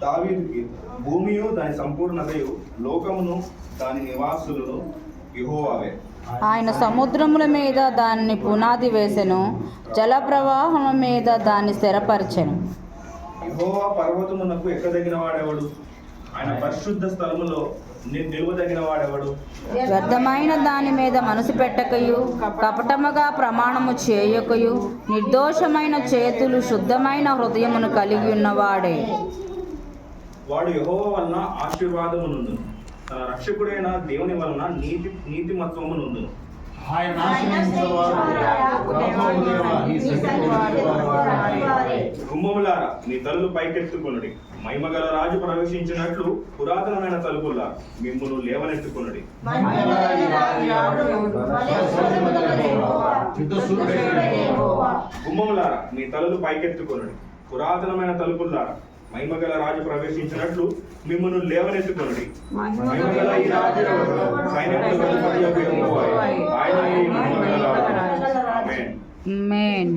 దావీదుకి, భూమియు దాని సంపూర్ణతయు లోకమును దాని నివాసులను యెహోవావే. ఆయన సముద్రముల మీద దాన్ని పునాది వేసెను, జల ప్రవాహముల మీద దాన్ని స్థిరపరచెను. యెహోవా పర్వతమునకు ఎక్కదగిన వాడెవడు? ఆయన పరిశుద్ధ స్థలములో నిలువదగిన వాడెవడు? వ్యర్థమైన దాని మీద మనసు పెట్టకయు, కపటముగా ప్రమాణము చేయకయు, నిర్దోషమైన చేతులు, శుద్ధమైన హృదయమును కలిగి ఉన్నవాడే. వాడు యెహోవా వలన ఆశీర్వాదమునుండును, తన రక్షకుడైన దేవుని వలన నీతిమత్వమునుండును. గుమ్మములారా మీ తలులు పైకెత్తుకొనుడి, మహిమగల రాజు ప్రవేశించినట్లు పురాతనమైన తలుపులారా మిమ్మును లేవనెత్తుకొనుడి. గుమ్మములారా మీ తలలు పైకెత్తుకొనుడి, పురాతనమైన తలుపులారా మహిమగల రాజు ప్రవేశించినట్లు మిమ్మును లేవనెత్తుకొనుడి. మహిమగల ఈ రాజు సైన్యములకు అధిపతియగు యెహోవా, ఆయనే ఈ మహిమగల రాజు. ఆమేన్. ఆమేన్.